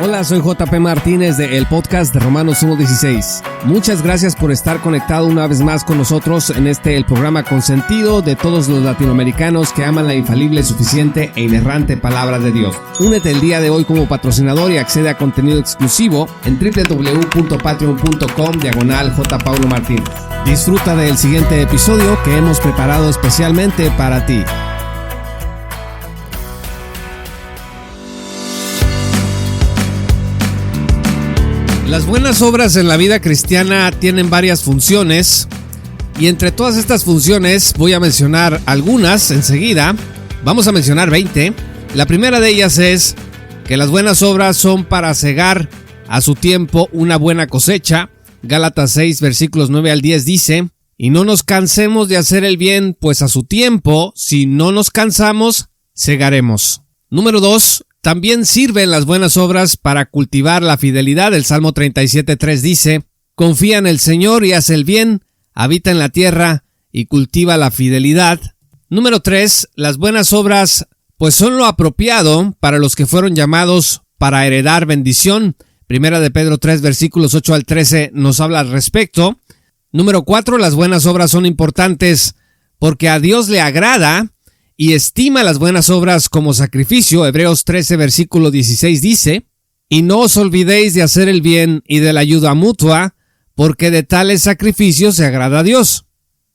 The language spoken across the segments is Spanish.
Hola, soy JP Martínez de el podcast de Romanos 1:16. Muchas gracias por estar conectado una vez más con nosotros en el programa consentido de todos los latinoamericanos que aman la infalible, suficiente e inerrante palabra de Dios. Únete el día de hoy como patrocinador y accede a contenido exclusivo en www.patreon.com/JPauloMartínez. Disfruta del siguiente episodio que hemos preparado especialmente para ti. Las buenas obras en la vida cristiana tienen varias funciones y entre todas estas funciones voy a mencionar algunas enseguida. Vamos a mencionar 20. La primera de ellas es que las buenas obras son para cegar a su tiempo una buena cosecha. Gálatas 6 versículos 9 al 10 dice: y no nos cansemos de hacer el bien, pues a su tiempo, si no nos cansamos, segaremos. Número 2. También sirven las buenas obras para cultivar la fidelidad. El Salmo 37:3 dice: confía en el Señor y haz el bien, habita en la tierra y cultiva la fidelidad. Número 3. Las buenas obras pues son lo apropiado para los que fueron llamados para heredar bendición. Primera de Pedro 3 versículos 8 al 13 nos habla al respecto. Número 4. Las buenas obras son importantes porque a Dios le agrada y estima las buenas obras como sacrificio. Hebreos 13 versículo 16 dice: y no os olvidéis de hacer el bien y de la ayuda mutua, porque de tales sacrificios se agrada a Dios.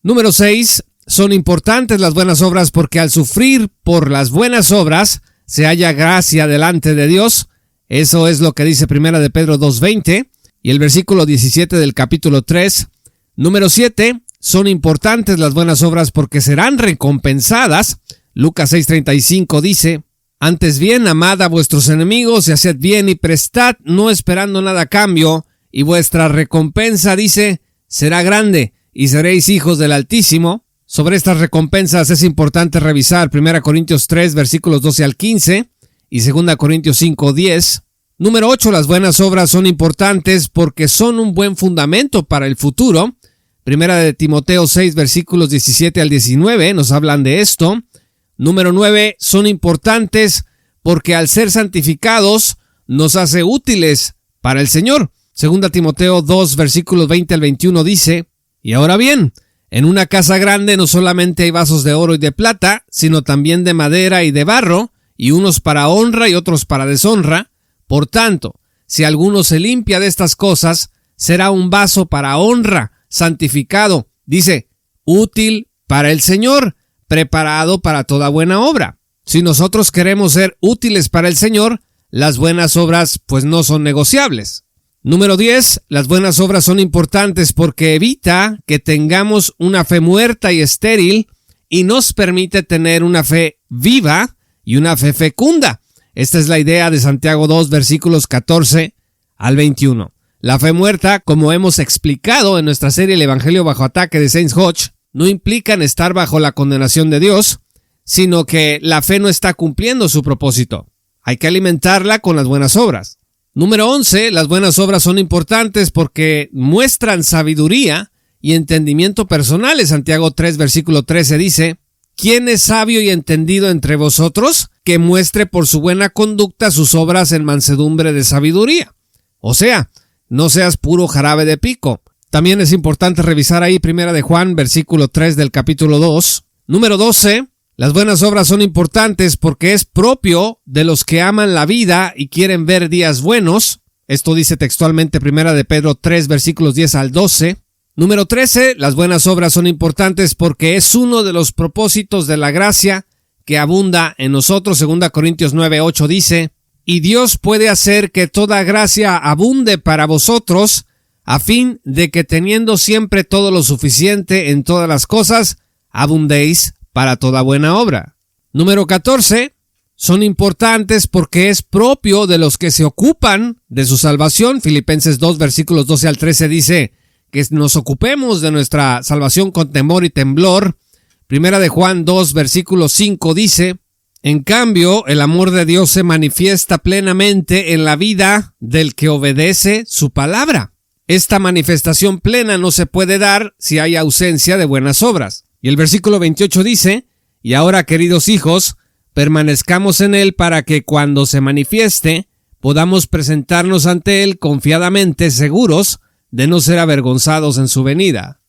Número 6. Son importantes las buenas obras porque al sufrir por las buenas obras se halla gracia delante de Dios. Eso es lo que dice Primera de Pedro 2:20 y el versículo 17 del capítulo 3. Número 7. Son importantes las buenas obras porque serán recompensadas. Lucas 6:35 dice: antes bien, amad a vuestros enemigos y haced bien y prestad, no esperando nada a cambio, y vuestra recompensa, dice, será grande, y seréis hijos del Altísimo. Sobre estas recompensas es importante revisar 1 Corintios 3 versículos 12 al 15 y 2 Corintios 5:10. Número 8. Las buenas obras son importantes porque son un buen fundamento para el futuro. Primera de Timoteo 6 versículos 17 al 19 nos hablan de esto. Número 9. Son importantes porque al ser santificados nos hace útiles para el Señor. Segunda Timoteo 2 versículos 20 al 21 dice: y ahora bien, en una casa grande no solamente hay vasos de oro y de plata, sino también de madera y de barro, y unos para honra y otros para deshonra. Por tanto, si alguno se limpia de estas cosas, será un vaso para honra, santificado, dice, útil para el Señor, preparado para toda buena obra. Si nosotros queremos ser útiles para el Señor, las buenas obras pues no son negociables. Número 10. Las buenas obras son importantes porque evita que tengamos una fe muerta y estéril y nos permite tener una fe viva y una fe fecunda. Esta es la idea de Santiago 2 versículos 14 al 21. La fe muerta, como hemos explicado en nuestra serie El Evangelio bajo ataque de Saints Hodge, no implican estar bajo la condenación de Dios, sino que la fe no está cumpliendo su propósito. Hay que alimentarla con las buenas obras. Número 11. Las buenas obras son importantes porque muestran sabiduría y entendimiento personales. Santiago 3 versículo 13 dice: ¿quién es sabio y entendido entre vosotros? Que muestre por su buena conducta sus obras en mansedumbre de sabiduría. O sea, no seas puro jarabe de pico. También es importante revisar ahí 1 de Juan, versículo 3 del capítulo 2. Número 12. Las buenas obras son importantes porque es propio de los que aman la vida y quieren ver días buenos. Esto dice textualmente 1 de Pedro 3, versículos 10 al 12. Número 13. Las buenas obras son importantes porque es uno de los propósitos de la gracia que abunda en nosotros. 2 Corintios 9, 8 dice: y Dios puede hacer que toda gracia abunde para vosotros, a fin de que teniendo siempre todo lo suficiente en todas las cosas, abundéis para toda buena obra. Número 14. Son importantes porque es propio de los que se ocupan de su salvación. Filipenses 2 versículos 12 al 13 dice que nos ocupemos de nuestra salvación con temor y temblor. Primera de Juan 2 versículo 5 dice: en cambio, el amor de Dios se manifiesta plenamente en la vida del que obedece su palabra. Esta manifestación plena no se puede dar si hay ausencia de buenas obras. Y el versículo 28 dice: y ahora, queridos hijos, permanezcamos en él para que cuando se manifieste podamos presentarnos ante Él confiadamente, seguros de no ser avergonzados en su venida.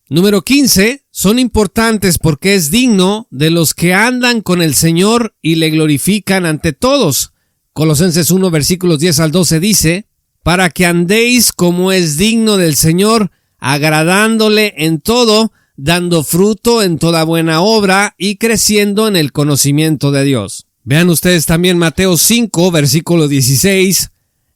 Número 15. Son importantes porque es digno de los que andan con el Señor y le glorifican ante todos. Colosenses 1, versículos 10 al 12 dice: para que andéis como es digno del Señor, agradándole en todo, dando fruto en toda buena obra y creciendo en el conocimiento de Dios. Vean ustedes también Mateo 5, versículo 16.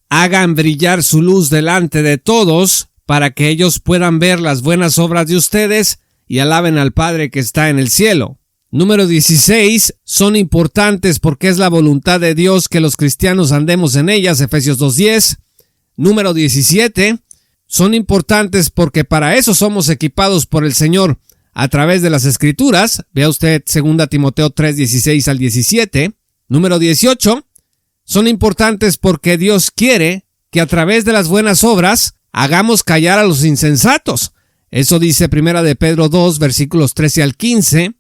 Hagan brillar su luz delante de todos, para que ellos puedan ver las buenas obras de ustedes y alaben al Padre que está en el cielo. Número 16. Son importantes porque es la voluntad de Dios que los cristianos andemos en ellas, Efesios 2:10. Número 17. Son importantes porque para eso somos equipados por el Señor a través de las Escrituras. Vea usted 2 Timoteo 3:16 al 17. Número 18. Son importantes porque Dios quiere que a través de las buenas obras hagamos callar a los insensatos. Eso dice 1 de Pedro 2, versículos 13 al 15.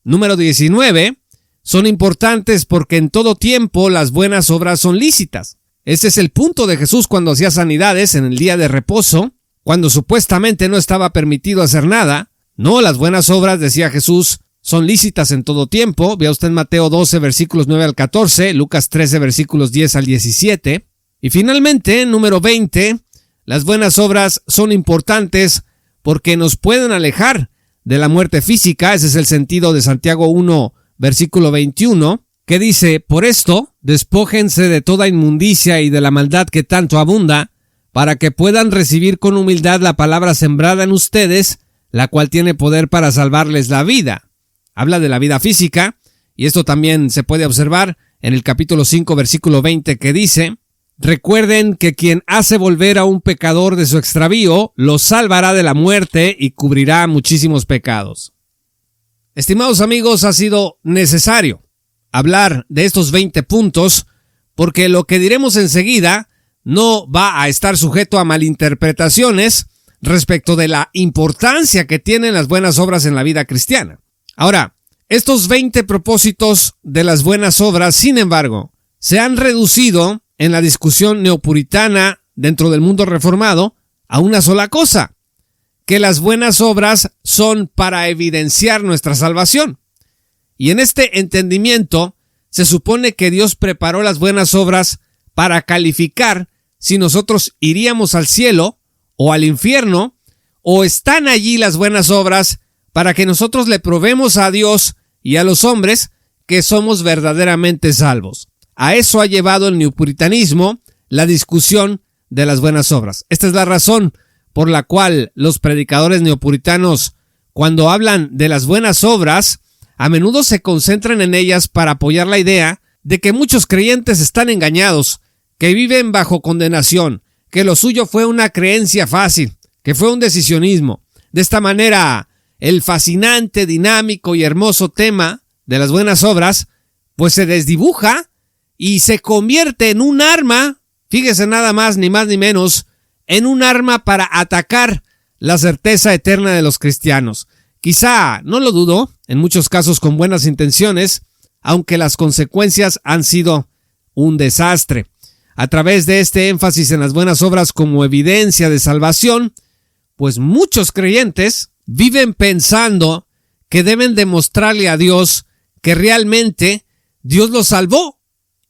Número 19. Son importantes porque en todo tiempo las buenas obras son lícitas. Ese es el punto de Jesús cuando hacía sanidades en el día de reposo, cuando supuestamente no estaba permitido hacer nada. No, las buenas obras, decía Jesús, son lícitas en todo tiempo. Vea usted Mateo 12, versículos 9 al 14, Lucas 13, versículos 10 al 17. Y finalmente, número 20, las buenas obras son importantes porque nos pueden alejar de la muerte física. Ese es el sentido de Santiago 1, versículo 21, que dice: por esto, despójense de toda inmundicia y de la maldad que tanto abunda, para que puedan recibir con humildad la palabra sembrada en ustedes, la cual tiene poder para salvarles la vida. Habla de la vida física, y esto también se puede observar en el capítulo 5, versículo 20, que dice: recuerden que quien hace volver a un pecador de su extravío, lo salvará de la muerte y cubrirá muchísimos pecados. Estimados amigos, ha sido necesario hablar de estos 20 puntos, porque lo que diremos enseguida no va a estar sujeto a malinterpretaciones respecto de la importancia que tienen las buenas obras en la vida cristiana. Ahora, estos 20 propósitos de las buenas obras, sin embargo, se han reducido en la discusión neopuritana dentro del mundo reformado a una sola cosa: que las buenas obras son para evidenciar nuestra salvación. Y en este entendimiento se supone que Dios preparó las buenas obras para calificar si nosotros iríamos al cielo o al infierno, o están allí las buenas obras para que nosotros le probemos a Dios y a los hombres que somos verdaderamente salvos. A eso ha llevado el neopuritanismo, la discusión de las buenas obras. Esta es la razón por la cual los predicadores neopuritanos, cuando hablan de las buenas obras, a menudo se concentran en ellas para apoyar la idea de que muchos creyentes están engañados, que viven bajo condenación, que lo suyo fue una creencia fácil, que fue un decisionismo. De esta manera, el fascinante, dinámico y hermoso tema de las buenas obras, pues se desdibuja y se convierte en un arma, fíjese nada más ni más ni menos, en un arma para atacar la certeza eterna de los cristianos. Quizá, no lo dudo, en muchos casos con buenas intenciones, aunque las consecuencias han sido un desastre. A través de este énfasis en las buenas obras como evidencia de salvación, pues muchos creyentes viven pensando que deben demostrarle a Dios que realmente Dios los salvó.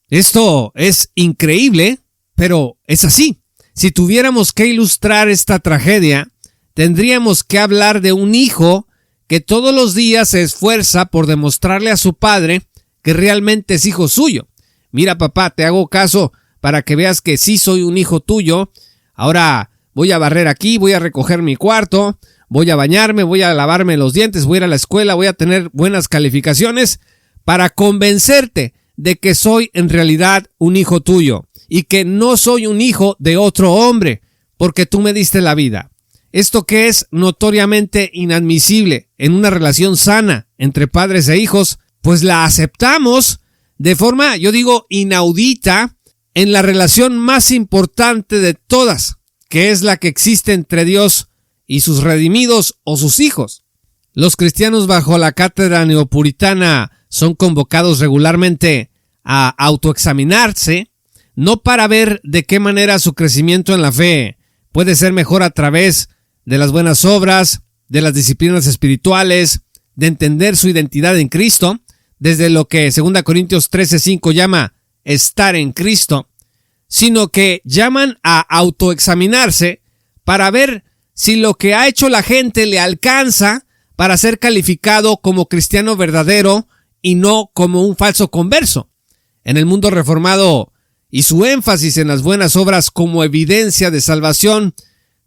Esto es increíble, pero es así. Si tuviéramos que ilustrar esta tragedia, tendríamos que hablar de un hijo que todos los días se esfuerza por demostrarle a su padre que realmente es hijo suyo. Mira, papá, te hago caso para que veas que sí soy un hijo tuyo. Ahora voy a barrer aquí, voy a recoger mi cuarto, voy a bañarme, voy a lavarme los dientes, voy a ir a la escuela, voy a tener buenas calificaciones para convencerte de que soy en realidad un hijo tuyo y que no soy un hijo de otro hombre, porque tú me diste la vida. Esto que es notoriamente inadmisible en una relación sana entre padres e hijos, pues la aceptamos de forma, yo digo, inaudita en la relación más importante de todas, que es la que existe entre Dios y sus redimidos o sus hijos. Los cristianos bajo la cátedra neopuritana son convocados regularmente a autoexaminarse, no para ver de qué manera su crecimiento en la fe puede ser mejor a través de las buenas obras, de las disciplinas espirituales, de entender su identidad en Cristo, desde lo que 2 Corintios 13:5 llama estar en Cristo, sino que llaman a autoexaminarse para ver si lo que ha hecho la gente le alcanza para ser calificado como cristiano verdadero y no como un falso converso. En el mundo reformado y su énfasis en las buenas obras como evidencia de salvación,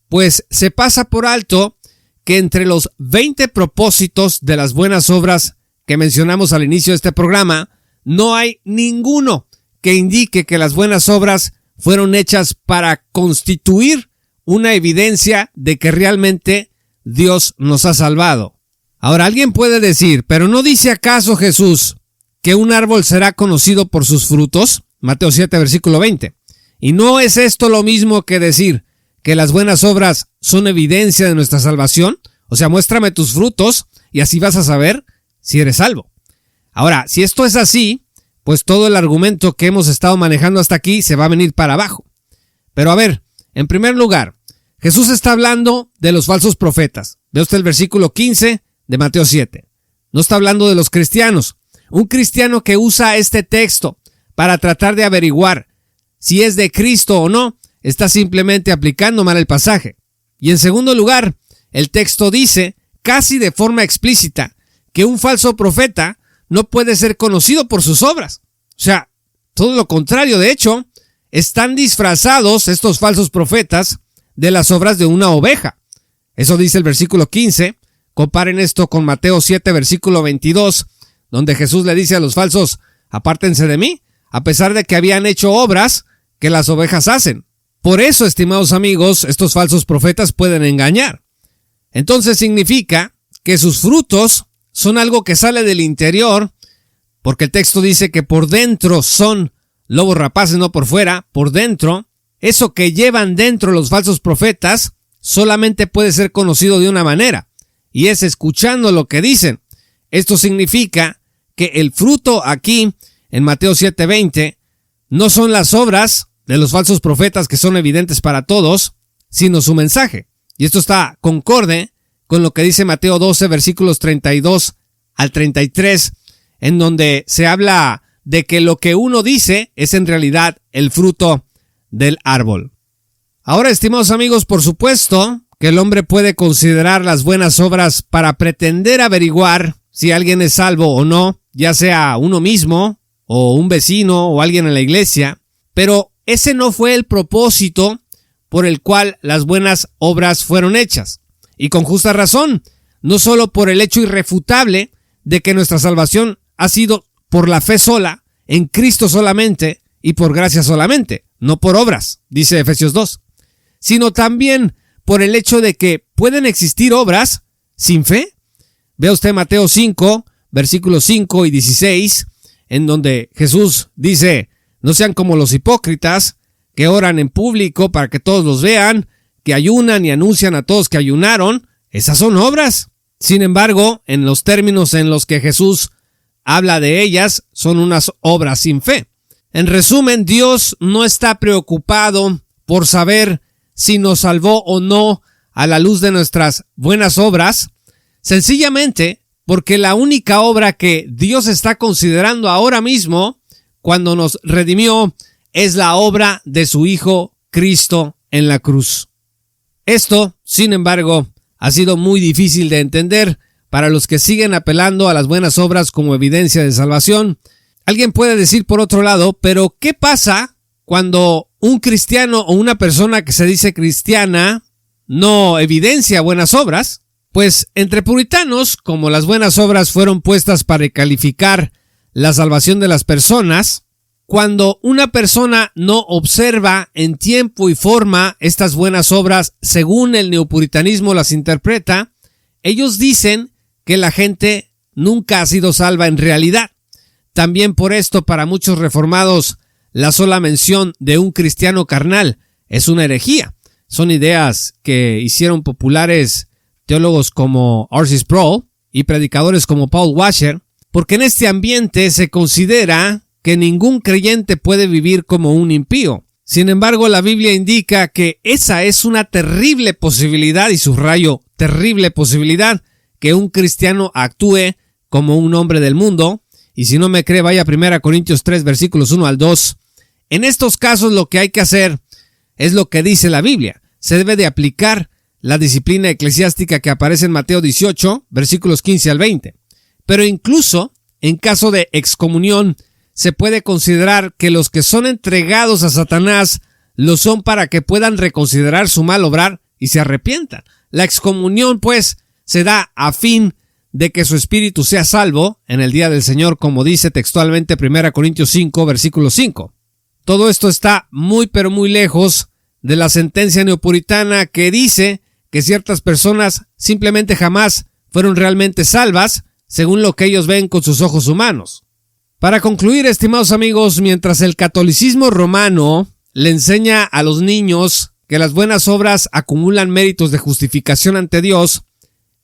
pues se pasa por alto que entre los 20 propósitos de las buenas obras que mencionamos al inicio de este programa, no hay ninguno que indique que las buenas obras fueron hechas para constituir una evidencia de que realmente Dios nos ha salvado. Ahora, alguien puede decir, ¿pero no dice acaso Jesús que un árbol será conocido por sus frutos? Mateo 7, versículo 20. ¿Y no es esto lo mismo que decir que las buenas obras son evidencia de nuestra salvación? O sea, muéstrame tus frutos y así vas a saber si eres salvo. Ahora, si esto es así, pues todo el argumento que hemos estado manejando hasta aquí se va a venir para abajo. Pero a ver, en primer lugar, Jesús está hablando de los falsos profetas. Ve usted el versículo 15 de Mateo 7. No está hablando de los cristianos. Un cristiano que usa este texto para tratar de averiguar si es de Cristo o no, está simplemente aplicando mal el pasaje. Y en segundo lugar, el texto dice, casi de forma explícita, que un falso profeta no puede ser conocido por sus obras. O sea, todo lo contrario. De hecho, están disfrazados estos falsos profetas de las obras de una oveja. Eso dice el versículo 15. Comparen esto con Mateo 7, versículo 22, donde Jesús le dice a los falsos, apártense de mí, a pesar de que habían hecho obras que las ovejas hacen. Por eso, estimados amigos, estos falsos profetas pueden engañar. Entonces significa que sus frutos son algo que sale del interior, porque el texto dice que por dentro son lobos rapaces, no por fuera, por dentro. Eso que llevan dentro los falsos profetas solamente puede ser conocido de una manera, y es escuchando lo que dicen. Esto significa que el fruto aquí, en Mateo 7:20, no son las obras de los falsos profetas que son evidentes para todos, sino su mensaje. Y esto está concorde con lo que dice Mateo 12, versículos 32 al 33, en donde se habla de que lo que uno dice es en realidad el fruto del árbol. Ahora, estimados amigos, por supuesto que el hombre puede considerar las buenas obras para pretender averiguar si alguien es salvo o no, ya sea uno mismo o un vecino o alguien en la iglesia, pero ese no fue el propósito por el cual las buenas obras fueron hechas. Y con justa razón, no solo por el hecho irrefutable de que nuestra salvación ha sido por la fe sola, en Cristo solamente y por gracia solamente, no por obras, dice Efesios 2, sino también por el hecho de que pueden existir obras sin fe. Vea usted Mateo 5, versículos 5 y 16, en donde Jesús dice, no sean como los hipócritas que oran en público para que todos los vean, que ayunan y anuncian a todos que ayunaron. Esas son obras. Sin embargo, en los términos en los que Jesús habla de ellas, son unas obras sin fe. En resumen, Dios no está preocupado por saber si nos salvó o no a la luz de nuestras buenas obras, sencillamente porque la única obra que Dios está considerando ahora mismo, cuando nos redimió, es la obra de su Hijo Cristo en la cruz. Esto, sin embargo, ha sido muy difícil de entender para los que siguen apelando a las buenas obras como evidencia de salvación. Alguien puede decir por otro lado, pero ¿qué pasa cuando un cristiano o una persona que se dice cristiana no evidencia buenas obras? Pues entre puritanos, como las buenas obras fueron puestas para calificar la salvación de las personas, cuando una persona no observa en tiempo y forma estas buenas obras según el neopuritanismo las interpreta, ellos dicen que la gente nunca ha sido salva en realidad. También por esto, para muchos reformados, la sola mención de un cristiano carnal es una herejía. Son ideas que hicieron populares teólogos como R.C. Sproul y predicadores como Paul Washer, porque en este ambiente se considera que ningún creyente puede vivir como un impío. Sin embargo, la Biblia indica que esa es una terrible posibilidad, y subrayo, terrible posibilidad, que un cristiano actúe como un hombre del mundo. Y si no me cree, vaya a 1 Corintios 3, versículos 1 al 2. En estos casos lo que hay que hacer es lo que dice la Biblia. Se debe de aplicar la disciplina eclesiástica que aparece en Mateo 18, versículos 15 al 20. Pero incluso en caso de excomunión, se puede considerar que los que son entregados a Satanás lo son para que puedan reconsiderar su mal obrar y se arrepientan. La excomunión, pues, se da a fin de que su espíritu sea salvo en el día del Señor, como dice textualmente 1 Corintios 5, versículo 5. Todo esto está muy pero muy lejos de la sentencia neopuritana que dice que ciertas personas simplemente jamás fueron realmente salvas, según lo que ellos ven con sus ojos humanos. Para concluir, estimados amigos, mientras el catolicismo romano le enseña a los niños que las buenas obras acumulan méritos de justificación ante Dios,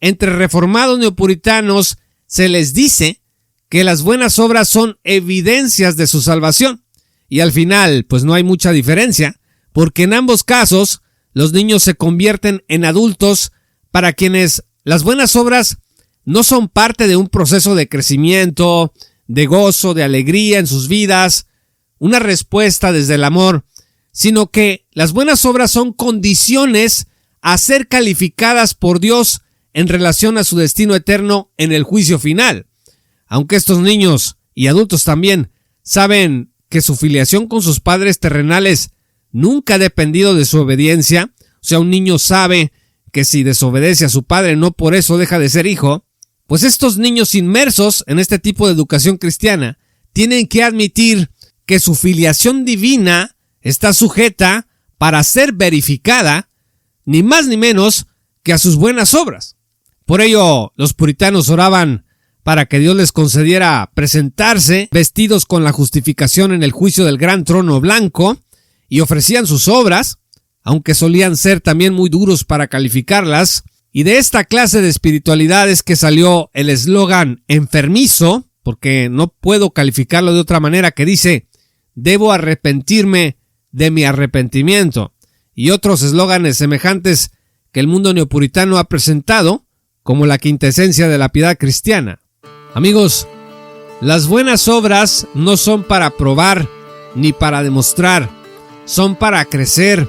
entre reformados neopuritanos se les dice que las buenas obras son evidencias de su salvación. Y al final, pues no hay mucha diferencia, porque en ambos casos los niños se convierten en adultos para quienes las buenas obras no son parte de un proceso de crecimiento, de gozo, de alegría en sus vidas, una respuesta desde el amor, sino que las buenas obras son condiciones a ser calificadas por Dios en relación a su destino eterno en el juicio final. Aunque estos niños y adultos también saben que su filiación con sus padres terrenales nunca ha dependido de su obediencia, o sea, un niño sabe que si desobedece a su padre no por eso deja de ser hijo, pues estos niños inmersos en este tipo de educación cristiana tienen que admitir que su filiación divina está sujeta para ser verificada, ni más ni menos que a sus buenas obras. Por ello, los puritanos oraban para que Dios les concediera presentarse vestidos con la justificación en el juicio del gran trono blanco, y ofrecían sus obras, aunque solían ser también muy duros para calificarlas. Y de esta clase de espiritualidad es que salió el eslogan enfermizo, porque no puedo calificarlo de otra manera, que dice: debo arrepentirme de mi arrepentimiento, y otros eslóganes semejantes que el mundo neopuritano ha presentado como la quintesencia de la piedad cristiana. Amigos, las buenas obras no son para probar ni para demostrar, son para crecer,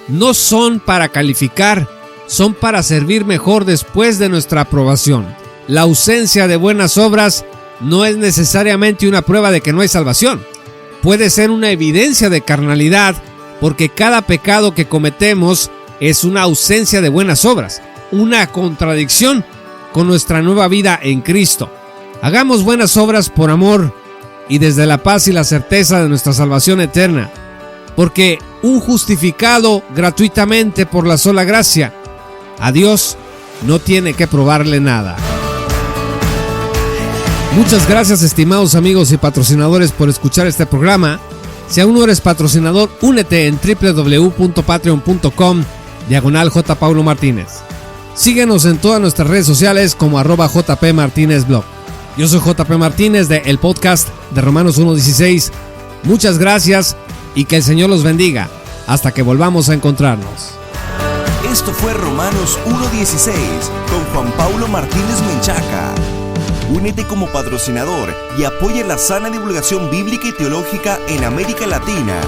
no son para calificar, son para servir mejor después de nuestra aprobación. La ausencia de buenas obras no es necesariamente una prueba de que no hay salvación. Puede ser una evidencia de carnalidad, porque cada pecado que cometemos es una ausencia de buenas obras, una contradicción con nuestra nueva vida en Cristo. Hagamos buenas obras por amor y desde la paz y la certeza de nuestra salvación eterna, porque un justificado gratuitamente por la sola gracia, a Dios no tiene que probarle nada. Muchas gracias, estimados amigos y patrocinadores, por escuchar este programa. Si aún no eres patrocinador, únete en www.patreon.com/J. Paulo Martínez. Síguenos en todas nuestras redes sociales como @JPMartínezBlog. Yo soy JP Martínez de el podcast de Romanos 1:16. Muchas gracias y que el Señor los bendiga hasta que volvamos a encontrarnos. Esto fue Romanos 1:16 con Juan Paulo Martínez Menchaca. Únete como patrocinador y apoya la sana divulgación bíblica y teológica en América Latina.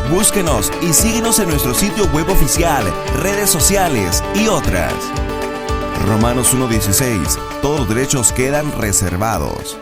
Búsquenos y síguenos en nuestro sitio web oficial, redes sociales y otras. Romanos 1:16. Todos los derechos quedan reservados.